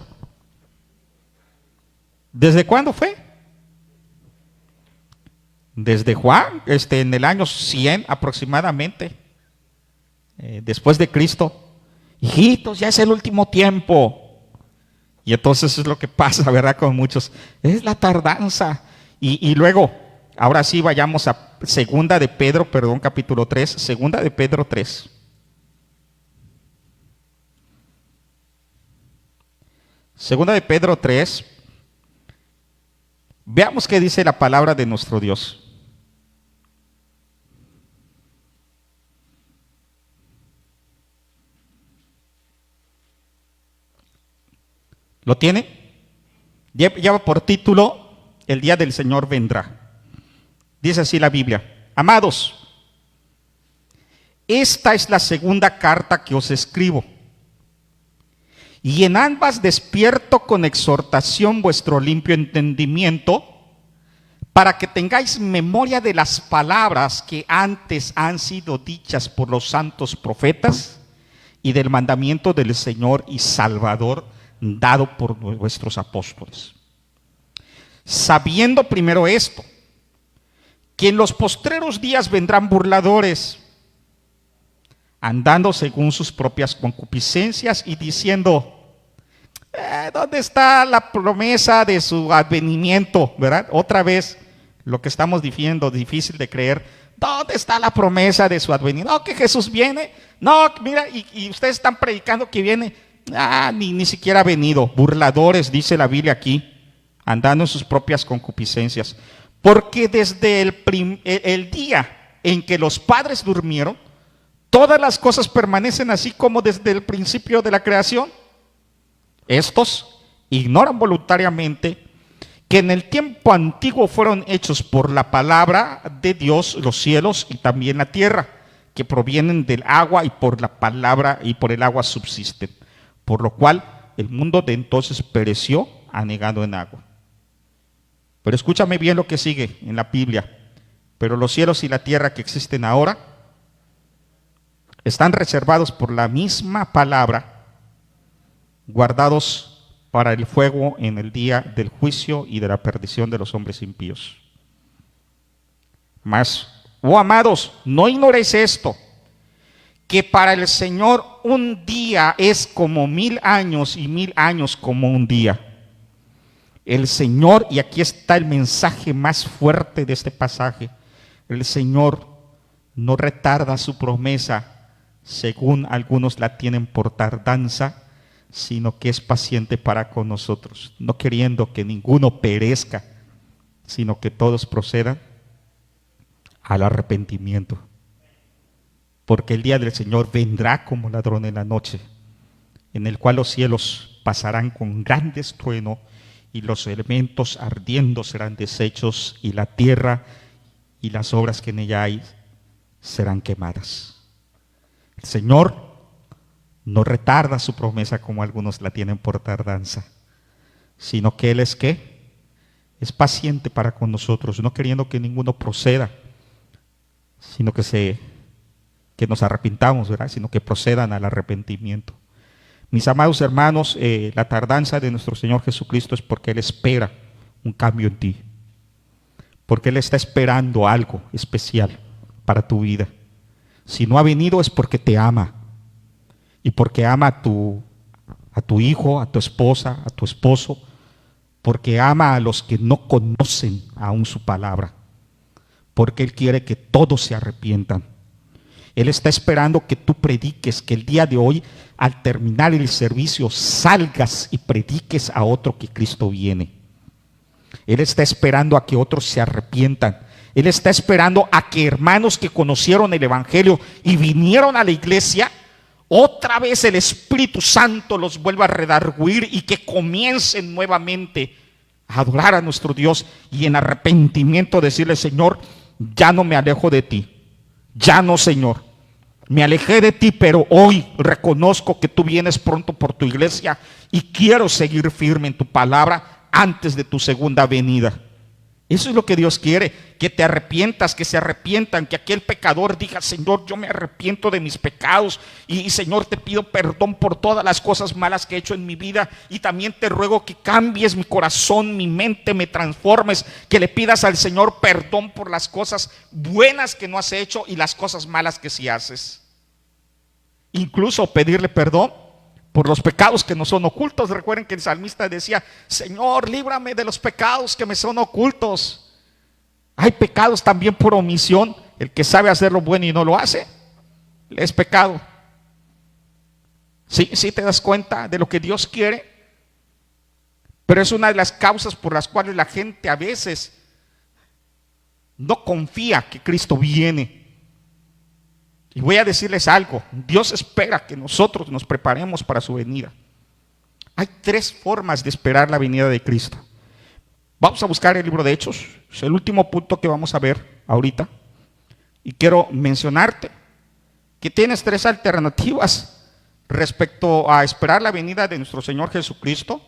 Speaker 1: ¿Desde cuándo fue? Desde Juan, en el año 100 aproximadamente, después de Cristo. Hijitos, ya es el último tiempo. Y entonces es lo que pasa, ¿verdad? Con muchos. Es la tardanza. Y luego, ahora sí vayamos a Segunda de Pedro, capítulo 3. Segunda de Pedro 3. Segunda de Pedro 3. Veamos qué dice la palabra de nuestro Dios. ¿Lo tiene? Lleva por título El día del Señor vendrá. Dice así la Biblia: amados, esta es la segunda carta que os escribo, y en ambas despierto con exhortación vuestro limpio entendimiento, para que tengáis memoria de las palabras que antes han sido dichas por los santos profetas, y del mandamiento del Señor y Salvador dado por vuestros apóstoles. Sabiendo primero esto, que en los postreros días vendrán burladores, andando según sus propias concupiscencias y diciendo, ¿dónde está la promesa de su advenimiento? ¿Verdad? Otra vez lo que estamos diciendo, difícil de creer. ¿Dónde está la promesa de su advenimiento? No, que Jesús viene. No, mira, y ustedes están predicando que viene. Ni siquiera ha venido. Burladores, dice la Biblia aquí, andando en sus propias concupiscencias. Porque desde el día en que los padres durmieron, todas las cosas permanecen así como desde el principio de la creación. Estos ignoran voluntariamente que en el tiempo antiguo fueron hechos por la palabra de Dios los cielos y también la tierra, que provienen del agua, y por la palabra y por el agua subsisten. Por lo cual el mundo de entonces pereció anegado en agua. Pero escúchame bien lo que sigue en la Biblia. Pero los cielos y la tierra que existen ahora están reservados por la misma palabra, guardados para el fuego en el día del juicio y de la perdición de los hombres impíos. Mas, oh amados, no ignoréis esto, que para el Señor un día es como 1000 años y 1000 años como un día. El Señor, y aquí está el mensaje más fuerte de este pasaje, el Señor no retarda su promesa, según algunos la tienen por tardanza, sino que es paciente para con nosotros, no queriendo que ninguno perezca, sino que todos procedan al arrepentimiento. Porque el día del Señor vendrá como ladrón en la noche, en el cual los cielos pasarán con gran estruendo y los elementos ardiendo serán deshechos y la tierra y las obras que en ella hay serán quemadas. El Señor no retarda su promesa como algunos la tienen por tardanza, sino que Él es ¿qué? Es paciente para con nosotros, no queriendo que ninguno proceda, sino que nos arrepintamos, ¿verdad? Sino que procedan al arrepentimiento. Mis amados hermanos, la tardanza de nuestro Señor Jesucristo es porque Él espera un cambio en ti, porque Él está esperando algo especial para tu vida. Si no ha venido es porque te ama y porque ama a tu hijo, a tu esposa, a tu esposo, porque ama a los que no conocen aún su palabra, porque Él quiere que todos se arrepientan. Él está esperando que tú prediques, que el día de hoy, al terminar el servicio, salgas y prediques a otro que Cristo viene. Él está esperando a que otros se arrepientan. Él está esperando a que hermanos que conocieron el Evangelio y vinieron a la iglesia, otra vez el Espíritu Santo los vuelva a redarguir y que comiencen nuevamente a adorar a nuestro Dios y en arrepentimiento decirle: Señor, ya no me alejo de ti. Ya no, Señor, me alejé de ti, pero hoy reconozco que tú vienes pronto por tu iglesia y quiero seguir firme en tu palabra antes de tu segunda venida. Eso es lo que Dios quiere, que te arrepientas, que se arrepientan, que aquel pecador diga: Señor, yo me arrepiento de mis pecados y Señor, te pido perdón por todas las cosas malas que he hecho en mi vida y también te ruego que cambies mi corazón, mi mente, me transformes, que le pidas al Señor perdón por las cosas buenas que no has hecho y las cosas malas que sí haces. Incluso pedirle perdón por los pecados que no son ocultos. Recuerden que el salmista decía: Señor, líbrame de los pecados que me son ocultos. Hay pecados también por omisión. El que sabe hacer lo bueno y no lo hace, es pecado. Sí, te das cuenta de lo que Dios quiere. Pero es una de las causas por las cuales la gente a veces no confía que Cristo viene. Y voy a decirles algo: Dios espera que nosotros nos preparemos para su venida. Hay 3 formas de esperar la venida de Cristo. Vamos a buscar el libro de Hechos, es el último punto que vamos a ver ahorita. Y quiero mencionarte que tienes 3 alternativas respecto a esperar la venida de nuestro Señor Jesucristo.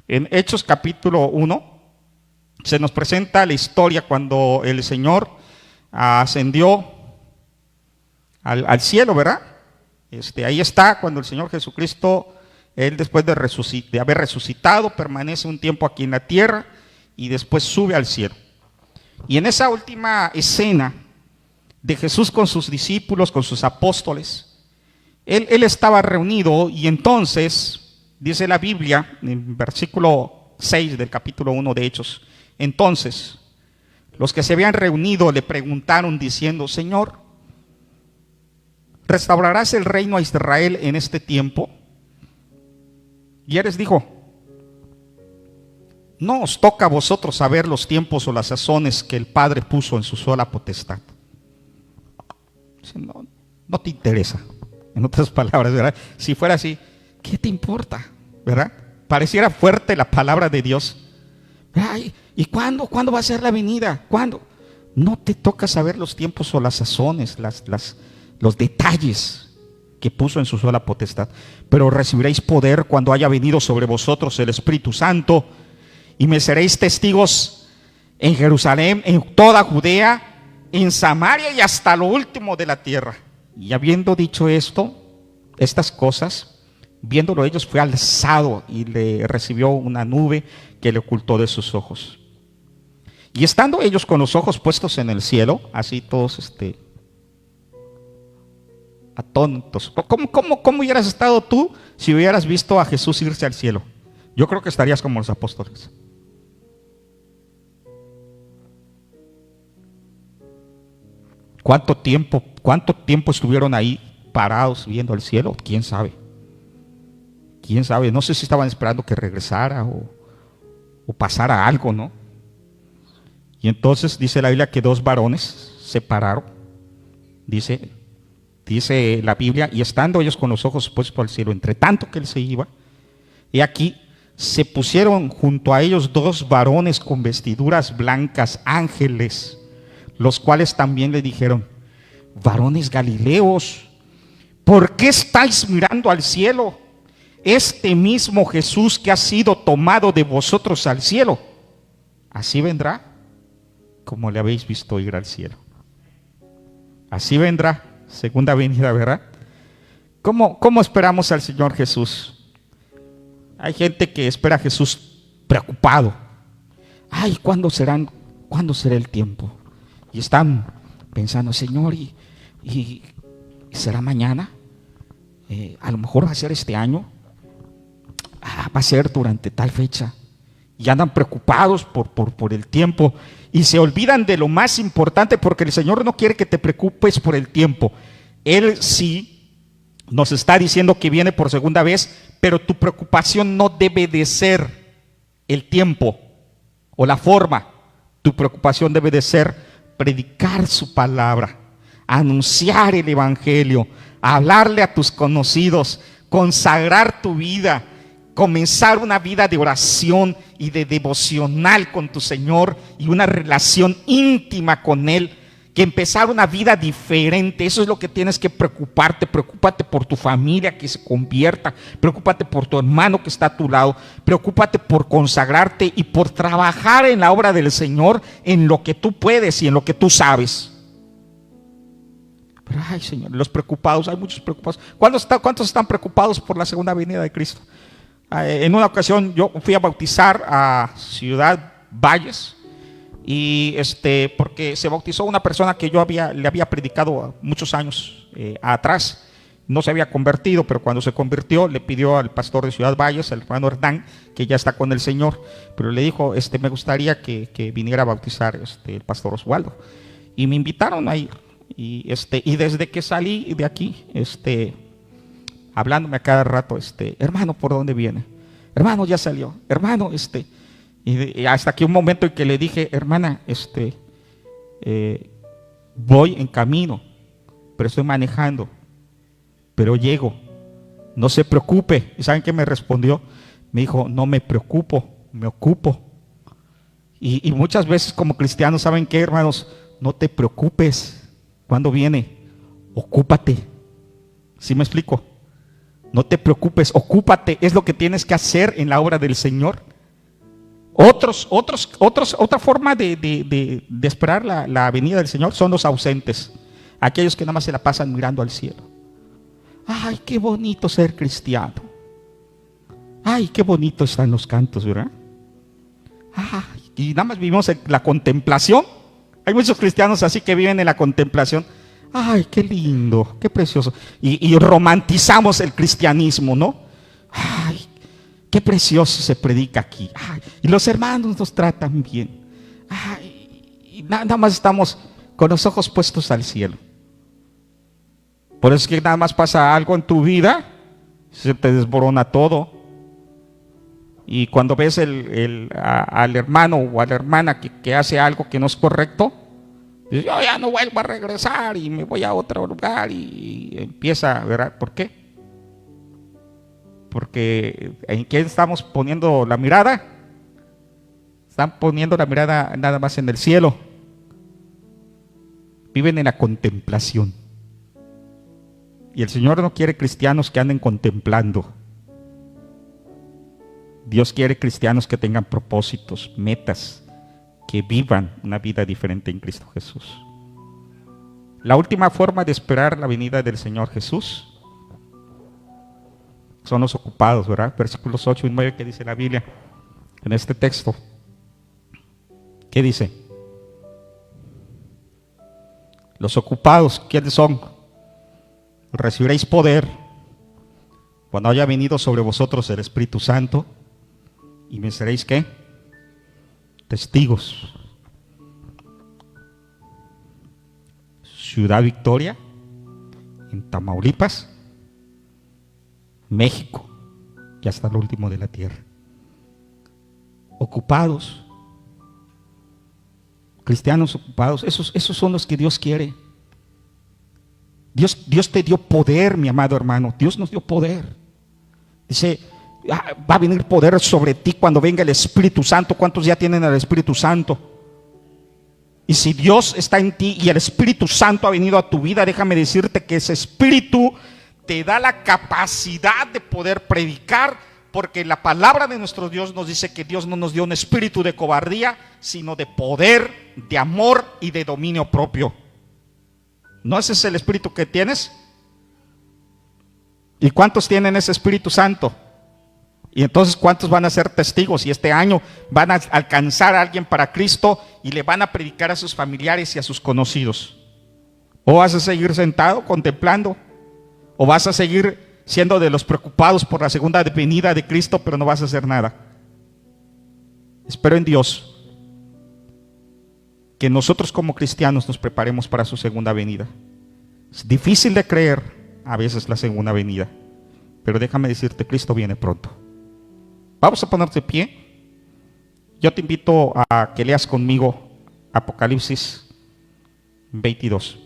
Speaker 1: En Hechos capítulo 1 se nos presenta la historia cuando el Señor ascendió al cielo, ¿verdad? Ahí está cuando el Señor Jesucristo, Él después de haber resucitado, permanece un tiempo aquí en la tierra y después sube al cielo. Y en esa última escena de Jesús con sus discípulos, con sus apóstoles, Él estaba reunido y entonces, dice la Biblia, en versículo 6 del capítulo 1 de Hechos, entonces los que se habían reunido le preguntaron diciendo: Señor, ¿restaurarás el reino a Israel en este tiempo? Y Él les dijo: no os toca a vosotros saber los tiempos o las sazones que el Padre puso en su sola potestad. No te interesa. En otras palabras, ¿verdad? Si fuera así, ¿qué te importa? ¿Verdad? Pareciera fuerte la palabra de Dios. Ay, ¿y cuándo va a ser la venida? ¿Cuándo? No te toca saber los tiempos o las sazones, los detalles que puso en su sola potestad, pero recibiréis poder cuando haya venido sobre vosotros el Espíritu Santo y me seréis testigos en Jerusalén, en toda Judea, en Samaria y hasta lo último de la tierra. Y habiendo dicho estas cosas, viéndolo ellos, fue alzado y le recibió una nube que le ocultó de sus ojos. Y estando ellos con los ojos puestos en el cielo, así todos atónitos. ¿Cómo hubieras estado tú si hubieras visto a Jesús irse al cielo? Yo creo que estarías como los apóstoles. ¿Cuánto tiempo estuvieron ahí parados viendo al cielo? ¿Quién sabe? ¿Quién sabe? No sé si estaban esperando que regresara o pasara algo, ¿no? Y entonces dice la Biblia que 2 varones se pararon. Dice, Dice la Biblia, y estando ellos con los ojos puestos al cielo, entre tanto que él se iba, y aquí se pusieron junto a ellos dos varones con vestiduras blancas, ángeles, los cuales también le dijeron: varones galileos, ¿por qué estáis mirando al cielo? Este mismo Jesús que ha sido tomado de vosotros al cielo, así vendrá como le habéis visto ir al cielo. Así vendrá, segunda venida, ¿verdad? ¿Cómo esperamos al Señor Jesús? Hay gente que espera a Jesús preocupado. Ay, ¿cuándo será el tiempo? Y están pensando: Señor, ¿y será mañana? A lo mejor va a ser este año. Va a ser durante tal fecha. Y andan preocupados por el tiempo. Y se olvidan de lo más importante, porque el Señor no quiere que te preocupes por el tiempo. Él sí nos está diciendo que viene por segunda vez, pero tu preocupación no debe de ser el tiempo o la forma. Tu preocupación debe de ser predicar su palabra, anunciar el evangelio, hablarle a tus conocidos, consagrar tu vida, comenzar una vida de oración y de devocional con tu Señor y una relación íntima con Él, que empezar una vida diferente. Eso es lo que tienes que preocuparte. Preocúpate por tu familia que se convierta, preocúpate por tu hermano que está a tu lado, preocúpate por consagrarte y por trabajar en la obra del Señor en lo que tú puedes y en lo que tú sabes. Pero ay, Señor, los preocupados, hay muchos preocupados. ¿Cuántos están preocupados por la segunda venida de Cristo? En una ocasión yo fui a bautizar a Ciudad Valles, y porque se bautizó una persona que yo le había predicado muchos años atrás. No se había convertido, pero cuando se convirtió le pidió al pastor de Ciudad Valles, al hermano Hernán, que ya está con el Señor, pero le dijo: me gustaría que viniera a bautizar el pastor Oswaldo. Y me invitaron a ir. Y desde que salí de aquí, hablándome a cada rato: hermano, ¿por dónde viene? Hermano, ya salió. Hermano, y hasta que un momento en que le dije: hermana, voy en camino, pero estoy manejando, pero llego, no se preocupe. ¿Y saben qué me respondió? Me dijo: no me preocupo, me ocupo. Y muchas veces como cristianos, ¿saben qué, hermanos? No te preocupes. ¿Cuándo viene? Ocúpate. ¿Sí me explico? No te preocupes, ocúpate. Es lo que tienes que hacer en la obra del Señor. Otra forma de esperar la venida del Señor son los ausentes, aquellos que nada más se la pasan mirando al cielo. Ay, qué bonito ser cristiano. Ay, qué bonito están los cantos, ¿verdad? Ay, y nada más vivimos en la contemplación. Hay muchos cristianos así que viven en la contemplación. Ay, qué lindo, qué precioso. Y romantizamos el cristianismo, ¿no? Ay, qué precioso se predica aquí. Ay, y los hermanos nos tratan bien. Ay, y nada más estamos con los ojos puestos al cielo. Por eso es que nada más pasa algo en tu vida, se te desborona todo. Y cuando ves al hermano o a la hermana que hace algo que no es correcto, dices: yo ya no vuelvo a regresar y me voy a otro lugar, y empieza, ¿verdad? ¿Por qué? Porque ¿en qué estamos poniendo la mirada? Están poniendo la mirada nada más en el cielo. Viven en la contemplación. Y el Señor no quiere cristianos que anden contemplando. Dios quiere cristianos que tengan propósitos, metas, que vivan una vida diferente en Cristo Jesús. La última forma de esperar la venida del Señor Jesús son los ocupados, ¿verdad? Versículos 8 y 9, que dice la Biblia en este texto. ¿Qué dice? Los ocupados, ¿quiénes son? Recibiréis poder cuando haya venido sobre vosotros el Espíritu Santo, y me seréis ¿qué? Testigos. Ciudad Victoria, en Tamaulipas, México y hasta el último de la tierra. Ocupados, cristianos ocupados, esos son los que Dios quiere. Dios te dio poder, mi amado hermano. Dios nos dio poder. Dice, va a venir poder sobre ti cuando venga el Espíritu Santo. ¿Cuántos ya tienen el Espíritu Santo? Y si Dios está en ti y el Espíritu Santo ha venido a tu vida, déjame decirte que ese Espíritu te da la capacidad de poder predicar, porque la palabra de nuestro Dios nos dice que Dios no nos dio un espíritu de cobardía, sino de poder, de amor y de dominio propio. ¿No ese es el Espíritu que tienes? ¿Y cuántos tienen ese Espíritu Santo? Y entonces, ¿cuántos van a ser testigos? Y este año van a alcanzar a alguien para Cristo y le van a predicar a sus familiares y a sus conocidos. ¿O vas a seguir sentado contemplando? ¿O vas a seguir siendo de los preocupados por la segunda venida de Cristo, pero no vas a hacer nada? Espero en Dios que nosotros como cristianos nos preparemos para su segunda venida. Es difícil de creer a veces la segunda venida, pero déjame decirte, Cristo viene pronto. Vamos a ponernos de pie. Yo te invito a que leas conmigo Apocalipsis 22.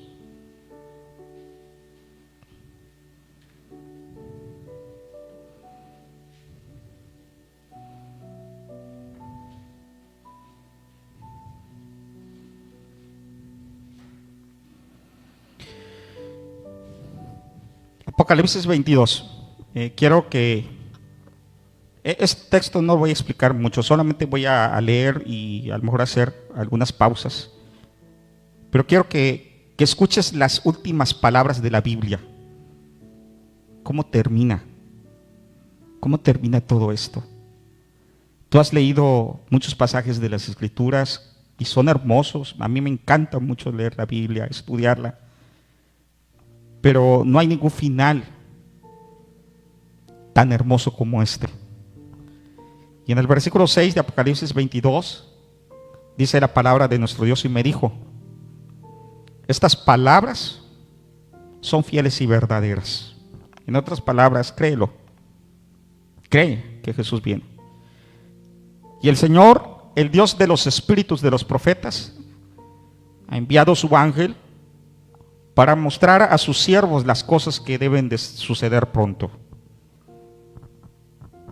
Speaker 1: Apocalipsis 22. Quiero que este texto no voy a explicar mucho, solamente voy a leer y a lo mejor hacer algunas pausas. Pero quiero que escuches las últimas palabras de la Biblia. ¿Cómo termina? ¿Cómo termina todo esto? Tú has leído muchos pasajes de las Escrituras y son hermosos. A mí me encanta mucho leer la Biblia, estudiarla. Pero no hay ningún final tan hermoso como este. Y en el versículo 6 de Apocalipsis 22 dice la palabra de nuestro Dios: y me dijo, estas palabras son fieles y verdaderas. En otras palabras, créelo. Cree que Jesús viene. Y el Señor, el Dios de los espíritus de los profetas, ha enviado su ángel para mostrar a sus siervos las cosas que deben de suceder pronto.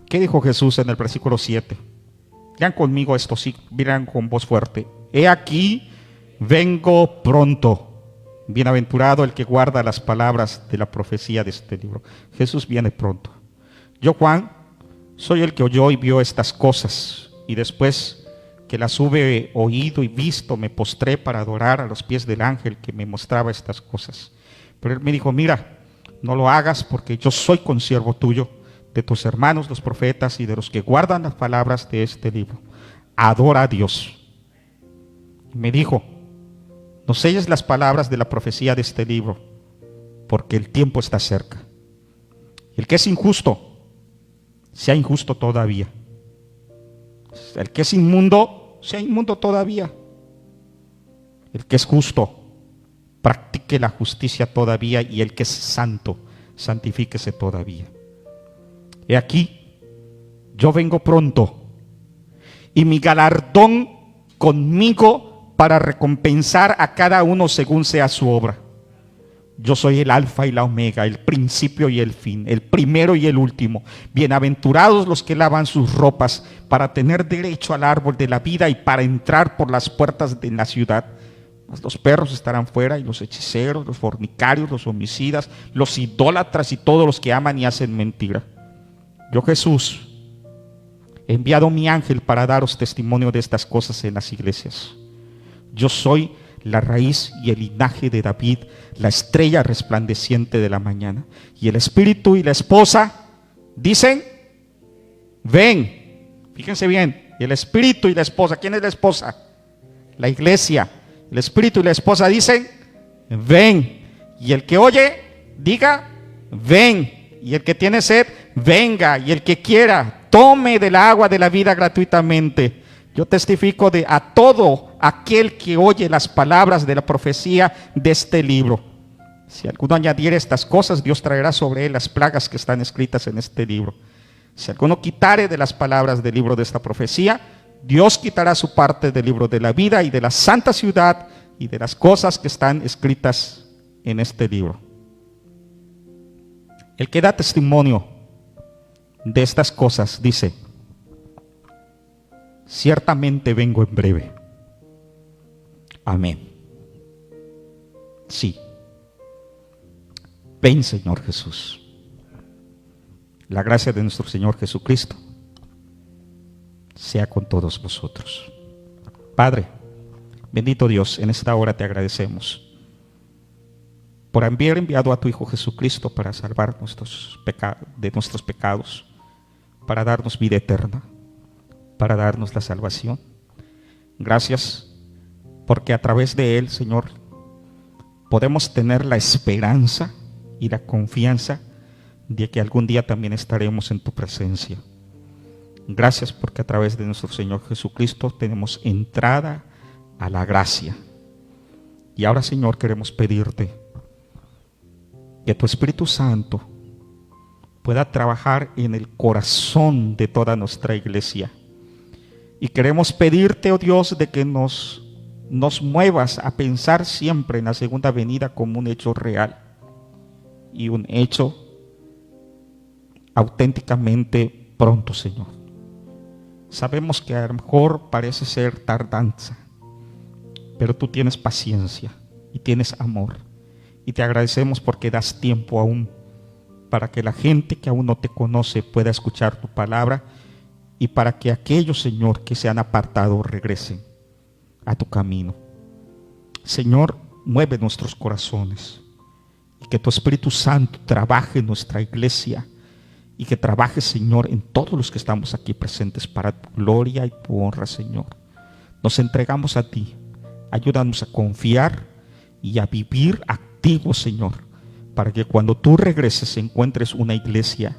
Speaker 1: ¿Qué dijo Jesús en el versículo 7? Lean conmigo esto, sí, miran con voz fuerte. He aquí, vengo pronto. Bienaventurado el que guarda las palabras de la profecía de este libro. Jesús viene pronto. Yo, Juan, soy el que oyó y vio estas cosas, y después que las hube oído y visto, me postré para adorar a los pies del ángel que me mostraba estas cosas. Pero él me dijo, mira, no lo hagas, porque yo soy consiervo tuyo, de tus hermanos los profetas y de los que guardan las palabras de este libro. Adora a Dios. Y me dijo, no selles las palabras de la profecía de este libro, porque el tiempo está cerca. El que es injusto, sea injusto todavía. El que es inmundo, sea inmundo todavía. El que es justo, practique la justicia todavía, y el que es santo, santifíquese todavía. He aquí, yo vengo pronto, y mi galardón conmigo para recompensar a cada uno según sea su obra. Yo soy el alfa y la omega, el principio y el fin, el primero y el último. Bienaventurados los que lavan sus ropas para tener derecho al árbol de la vida y para entrar por las puertas de la ciudad. Mas los perros estarán fuera, y los hechiceros, los fornicarios, los homicidas, los idólatras y todos los que aman y hacen mentira. Yo, Jesús, he enviado mi ángel para daros testimonio de estas cosas en las iglesias. Yo soy la raíz y el linaje de David, la estrella resplandeciente de la mañana. Y el espíritu y la esposa dicen, ven. Fíjense bien, y el espíritu y la esposa, ¿quién es la esposa? La iglesia. El espíritu y la esposa dicen, ven. Y el que oye, diga, ven. Y el que tiene sed, venga. Y el que quiera, tome del agua de la vida gratuitamente. Yo testifico a todo aquel que oye las palabras de la profecía de este libro. Si alguno añadiere estas cosas, Dios traerá sobre él las plagas que están escritas en este libro. Si alguno quitare de las palabras del libro de esta profecía, Dios quitará su parte del libro de la vida y de la santa ciudad y de las cosas que están escritas en este libro. El que da testimonio de estas cosas dice: ciertamente vengo en breve. Amén. Sí. Ven, Señor Jesús. La gracia de nuestro Señor Jesucristo sea con todos vosotros. Padre, bendito Dios, en esta hora te agradecemos por haber enviado a tu Hijo Jesucristo para salvar de nuestros pecados, para darnos vida eterna, para darnos la salvación. Gracias porque a través de Él, Señor, podemos tener la esperanza y la confianza de que algún día también estaremos en tu presencia. Gracias porque a través de nuestro Señor Jesucristo tenemos entrada a la gracia. Y ahora, Señor, queremos pedirte que tu Espíritu Santo pueda trabajar en el corazón de toda nuestra iglesia. Y queremos pedirte, oh Dios, de que nos muevas a pensar siempre en la segunda venida como un hecho real y un hecho auténticamente pronto, Señor. Sabemos que a lo mejor parece ser tardanza, pero tú tienes paciencia y tienes amor, y te agradecemos porque das tiempo aún para que la gente que aún no te conoce pueda escuchar tu palabra, y para que aquellos, Señor, que se han apartado regresen a tu camino. Señor, mueve nuestros corazones y que tu Espíritu Santo trabaje en nuestra iglesia y que trabaje, Señor, en todos los que estamos aquí presentes para tu gloria y tu honra, Señor. Nos entregamos a ti. Ayúdanos a confiar y a vivir activos, Señor, para que cuando tú regreses encuentres una iglesia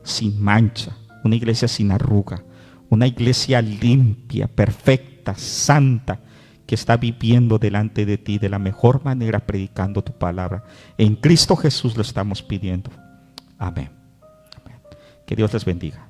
Speaker 1: sin mancha, una iglesia sin arruga, una iglesia limpia, perfecta, santa, que está viviendo delante de ti de la mejor manera, predicando tu palabra. En Cristo Jesús lo estamos pidiendo. Amén. Amén. Que Dios les bendiga.